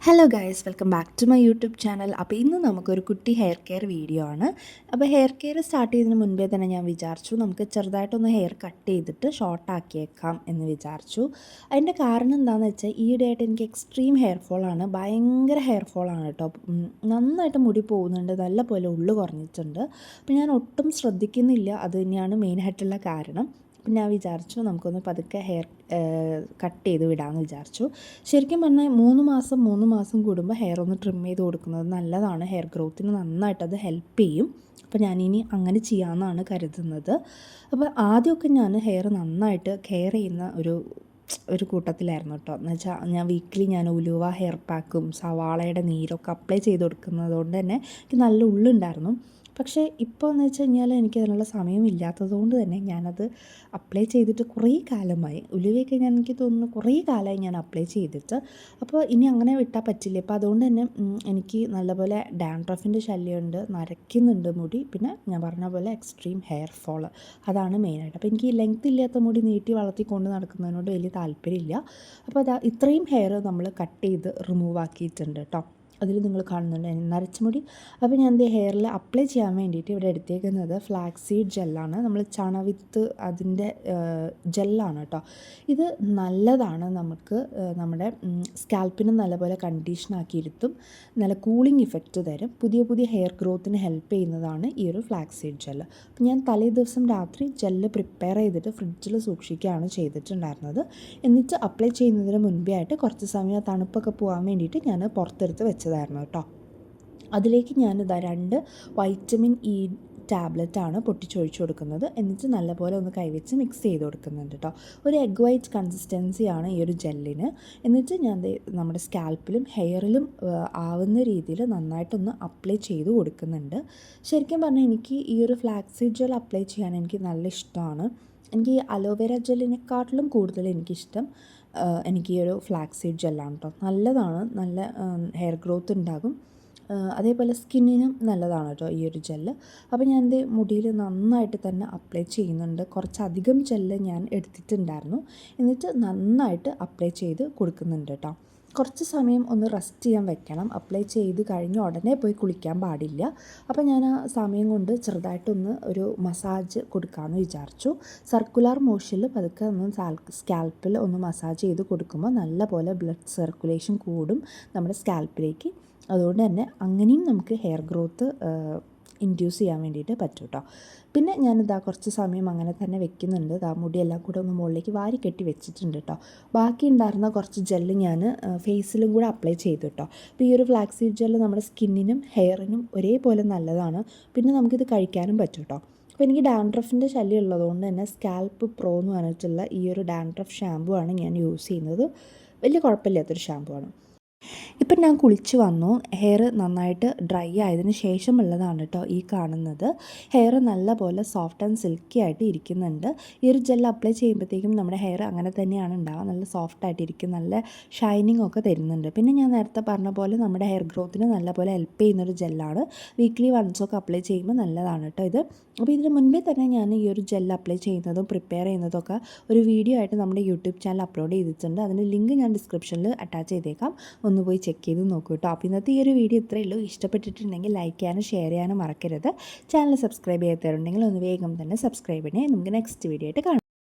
Hello guys, welcome back to my YouTube channel. അപ്പോൾ ഇന്ന് നമുക്കൊരു കുട്ടി ഹെയർ കെയർ വീഡിയോ ആണ്. അപ്പോൾ ഹെയർ കെയർ സ്റ്റാർട്ട് ചെയ്യുന്നതിന് മുൻപേ തന്നെ ഞാൻ വിചാരിച്ചു നമുക്ക് ചെറുതായിട്ടൊന്ന് ഹെയർ കട്ട് ചെയ്തിട്ട് ഷോർട്ടാക്കിയേക്കാം എന്ന് വിചാരിച്ചു. അതിൻ്റെ കാരണം എന്താണെന്ന് വെച്ചാൽ ഈയിടെയായിട്ട് എനിക്ക് എക്സ്ട്രീം ഹെയർ ഫോളാണ്, ഭയങ്കര ഹെയർ ഫോളാണ് കേട്ടോ. നന്നായിട്ട് മുടി പോകുന്നുണ്ട്, നല്ല പോലെ ഉള്ളു കുറഞ്ഞിട്ടുണ്ട്. അപ്പോൾ ഞാൻ ഒട്ടും ശ്രദ്ധിക്കുന്നില്ല, അത് തന്നെയാണ് മെയിനായിട്ടുള്ള കാരണം. അപ്പം ഞാൻ വിചാരിച്ചു നമുക്കൊന്ന് പതുക്കെ ഹെയർ കട്ട് ചെയ്ത് വിടാമെന്ന് വിചാരിച്ചു. ശരിക്കും പറഞ്ഞാൽ 3 മാസം കൂടുമ്പോൾ ഹെയർ ഒന്ന് ട്രിം ചെയ്ത് കൊടുക്കുന്നത് നല്ലതാണ്. ഹെയർ ഗ്രോത്തിന് നന്നായിട്ടത് ഹെൽപ്പ് ചെയ്യും. അപ്പോൾ ഞാനിനി അങ്ങനെ ചെയ്യാമെന്നാണ് കരുതുന്നത്. അപ്പോൾ ആദ്യമൊക്കെ ഞാൻ ഹെയർ നന്നായിട്ട് കെയർ ചെയ്യുന്ന ഒരു കൂട്ടത്തിലായിരുന്നു കേട്ടോ. എന്ന് വെച്ചാൽ ഞാൻ വീക്ക്ലി ഉലുവ ഹെയർ പാക്കും സവാളയുടെ നീരൊക്കെ അപ്ലൈ ചെയ്ത് കൊടുക്കുന്നത് കൊണ്ട് തന്നെ എനിക്ക് നല്ല ഉള്ളുണ്ടായിരുന്നു. പക്ഷേ ഇപ്പോൾ എന്ന് വെച്ച് കഴിഞ്ഞാൽ എനിക്ക് അതിനുള്ള സമയമില്ലാത്തത് കൊണ്ട് തന്നെ ഞാനത് അപ്ലൈ ചെയ്തിട്ട് കുറേ കാലമായി. ഉലുവയൊക്കെ എനിക്ക് തോന്നുന്നു കുറേ കാലമായി ഞാൻ അപ്ലൈ ചെയ്തിട്ട്. അപ്പോൾ ഇനി അങ്ങനെ വിട്ടാൽ പറ്റില്ല. അപ്പോൾ അതുകൊണ്ട് തന്നെ എനിക്ക് നല്ലപോലെ ഡാൻഡ്രഫിൻ്റെ ശല്യമുണ്ട്, നരയ്ക്കുന്നുണ്ട് മുടി. പിന്നെ ഞാൻ പറഞ്ഞ പോലെ എക്സ്ട്രീം ഹെയർ ഫോൾ, അതാണ് മെയിനായിട്ട്. അപ്പോൾ എനിക്ക് ലെങ്ത് ഇല്ലാത്ത മുടി നീട്ടി വളർത്തിക്കൊണ്ട് നടക്കുന്നതിനോട് വലിയ താല്പര്യമില്ല. അപ്പോൾ ഇത്രയും ഹെയർ നമ്മൾ കട്ട് ചെയ്ത് റിമൂവ് ആക്കിയിട്ടുണ്ട് കേട്ടോ. അതിൽ നിങ്ങൾ കാണുന്നുണ്ട് നരച്ച മുടി. അപ്പോൾ ഞാൻ എൻ്റെ ഹെയറിൽ അപ്ലൈ ചെയ്യാൻ വേണ്ടിയിട്ട് ഇവിടെ എടുത്തേക്കുന്നത് ഫ്ലാക്സ് സീഡ് ജെല്ലാണ്. നമ്മൾ ചണവിത്ത് അതിൻ്റെ ജെല്ലാണ് കേട്ടോ. ഇത് നല്ലതാണ്, നമുക്ക് നമ്മുടെ സ്കാൽപ്പിന് നല്ലപോലെ കണ്ടീഷനാക്കി ഇരുത്തും, നല്ല കൂളിംഗ് ഇഫക്റ്റ് തരും, പുതിയ ഹെയർ ഗ്രോത്തിന് ഹെൽപ്പ് ചെയ്യുന്നതാണ് ഈ ഒരു ഫ്ലാക്സ് സീഡ് ജെല്ല്. അപ്പോൾ ഞാൻ തലേ ദിവസം രാത്രി ജെല്ല് പ്രിപ്പയർ ചെയ്തിട്ട് ഫ്രിഡ്ജിൽ സൂക്ഷിക്കുകയാണ് ചെയ്തിട്ടുണ്ടായിരുന്നത്. എന്നിട്ട് അപ്ലൈ ചെയ്യുന്നതിന് മുൻപേ ആയിട്ട് കുറച്ച് സമയം തണുപ്പൊക്കെ പോകാൻ വേണ്ടിയിട്ട് ഞാൻ പുറത്തെടുത്ത് വെച്ചതായിരുന്നു കേട്ടോ. അതിലേക്ക് ഞാനിതാ 2 വൈറ്റമിൻ ഇ ടാബ്ലറ്റാണ് പൊട്ടിച്ചൊഴിച്ച് കൊടുക്കുന്നത്. എന്നിട്ട് നല്ലപോലെ ഒന്ന് കൈവച്ച് മിക്സ് ചെയ്ത് കൊടുക്കുന്നുണ്ട് കേട്ടോ. ഒരു എഗ് വൈറ്റ് കൺസിസ്റ്റൻസിയാണ് ഈ ഒരു ജെല്ലിന്. എന്നിട്ട് ഞാൻ നമ്മുടെ സ്കാൽപ്പിലും ഹെയറിലും ആവുന്ന രീതിയിൽ നന്നായിട്ടൊന്ന് അപ്ലൈ ചെയ്ത് കൊടുക്കുന്നുണ്ട്. ശരിക്കും പറഞ്ഞാൽ എനിക്ക് ഈ ഒരു ഫ്ലാക്സീഡ് ജെൽ അപ്ലൈ ചെയ്യാൻ എനിക്ക് നല്ല ഇഷ്ടമാണ്. എനിക്ക് ഈ അലോവേര ജെല്ലിനെക്കാട്ടിലും കൂടുതൽ എനിക്കിഷ്ടം എനിക്ക് ഈ ഒരു ഫ്ലാക്സീഡ് ജെല്ലാണ് കേട്ടോ. നല്ലതാണ്, നല്ല ഹെയർ ഗ്രോത്ത് ഉണ്ടാകും, അതേപോലെ സ്കിന്നിനും നല്ലതാണ് കേട്ടോ ഈ ഒരു ജെല്ല്. അപ്പോൾ ഞാൻ എൻ്റെ മുടിയിൽ നന്നായിട്ട് തന്നെ അപ്ലൈ ചെയ്യുന്നുണ്ട്. കുറച്ചധികം ജെല്ല് ഞാൻ എടുത്തിട്ടുണ്ടായിരുന്നു. എന്നിട്ട് നന്നായിട്ട് അപ്ലൈ ചെയ്ത് കൊടുക്കുന്നുണ്ട് കേട്ടോ. കുറച്ച് സമയം ഒന്ന് റെസ്റ്റ് ചെയ്യാൻ വെക്കണം. അപ്ലൈ ചെയ്ത് കഴിഞ്ഞ് ഉടനെ പോയി കുളിക്കാൻ പാടില്ല. അപ്പോൾ ഞാൻ ആ സമയം കൊണ്ട് ചെറുതായിട്ടൊന്ന് ഒരു മസാജ് കൊടുക്കാമെന്ന് വിചാരിച്ചു. സർക്കുലർ മോഷനിൽ പതുക്കെ ഒന്ന് സ്കാൽപ്പിൽ ഒന്ന് മസാജ് ചെയ്ത് കൊടുക്കുമ്പോൾ നല്ല പോലെ ബ്ലഡ് സർക്കുലേഷൻ കൂടും നമ്മുടെ സ്കാൽപ്പിലേക്ക്. അതുകൊണ്ട് തന്നെ അങ്ങനെയും നമുക്ക് ഹെയർ ഗ്രോത്ത് ഇൻഡ്യൂസ് ചെയ്യാൻ വേണ്ടിയിട്ട് പറ്റും കേട്ടോ. പിന്നെ ഞാനിതാ കുറച്ച് സമയം അങ്ങനെ തന്നെ വെക്കുന്നുണ്ട്. മുടിയെല്ലാം കൂടെ ഒന്ന് മുകളിലേക്ക് വാരി കെട്ടി വെച്ചിട്ടുണ്ട് കേട്ടോ. ബാക്കി ഉണ്ടായിരുന്ന കുറച്ച് ജെല്ല് ഞാൻ ഫേസിലും കൂടെ അപ്ലൈ ചെയ്തു കേട്ടോ. അപ്പോൾ ഈ ഒരു ഫ്ലാക്സീഡ് ജെല്ല് നമ്മുടെ സ്കിന്നിനും ഹെയറിനും ഒരേപോലെ നല്ലതാണ്. പിന്നെ നമുക്കിത് കഴിക്കാനും പറ്റും കേട്ടോ. അപ്പോൾ എനിക്ക് ഡാൻഡ്രഫിൻ്റെ ശല്യം ഉള്ളതുകൊണ്ട് തന്നെ സ്കാൽപ്പ് പ്രോ എന്ന് പറഞ്ഞിട്ടുള്ള ഈ ഒരു ഡാൻഡ്രഫ് ഷാമ്പു ആണ് ഞാൻ യൂസ് ചെയ്യുന്നത്. വലിയ കുഴപ്പമില്ലാത്തൊരു ഷാമ്പു ആണ്. ഇപ്പം ഞാൻ കുളിച്ച് വന്നു. ഹെയർ നന്നായിട്ട് ഡ്രൈ ആയതിന് ശേഷമുള്ളതാണ് കേട്ടോ ഈ കാണുന്നത്. ഹെയർ നല്ല പോലെ സോഫ്റ്റ് ആൻഡ് സിൽക്കി ആയിട്ട് ഇരിക്കുന്നുണ്ട്. ഈ ഒരു ജെൽ അപ്ലൈ ചെയ്യുമ്പോഴത്തേക്കും നമ്മുടെ ഹെയർ അങ്ങനെ തന്നെയാണ് ഉണ്ടാവുക, നല്ല സോഫ്റ്റ് ആയിട്ടിരിക്കും, നല്ല ഷൈനിങ് ഒക്കെ തരുന്നുണ്ട്. പിന്നെ ഞാൻ നേരത്തെ പറഞ്ഞ പോലെ നമ്മുടെ ഹെയർ ഗ്രോത്തിന് നല്ല പോലെ ഹെൽപ്പ് ചെയ്യുന്നൊരു ജെല്ലാണ്. വീക്ക്ലി വൺസൊക്കെ അപ്ലൈ ചെയ്യുമ്പോൾ നല്ലതാണ് കേട്ടോ ഇത്. അപ്പോൾ ഇതിന് മുൻപേ തന്നെ ഞാൻ ഈ ഒരു ജെൽ അപ്ലൈ ചെയ്യുന്നതും പ്രിപ്പയർ ചെയ്യുന്നതൊക്കെ ഒരു വീഡിയോ ആയിട്ട് നമ്മുടെ യൂട്യൂബ് ചാനൽ അപ്ലോഡ് ചെയ്തിട്ടുണ്ട്. അതിൻ്റെ ലിങ്ക് ഞാൻ ഡിസ്ക്രിപ്ഷനിൽ അറ്റാച്ച് ചെയ്തേക്കാം, ഒന്ന് പോയി ചെക്ക് ചെയ്ത് നോക്കൂ കേട്ടോ. അപ്പോൾ ഇന്നത്തെ ഈ ഒരു വീഡിയോ ഇത്രയേ ഉള്ളൂ. ഇഷ്ടപ്പെട്ടിട്ടുണ്ടെങ്കിൽ ലൈക്ക് ചെയ്യാനും ഷെയർ ചെയ്യാനും മറക്കരുത്. ചാനൽ സബ്സ്ക്രൈബ് ചെയ്യാത്തവരുണ്ടെങ്കിൽ ഒന്ന് വേഗം തന്നെ സബ്സ്ക്രൈബ് ചെയ്യണേ. നമുക്ക് നെക്സ്റ്റ് വീഡിയോ ആയിട്ട് കാണാം.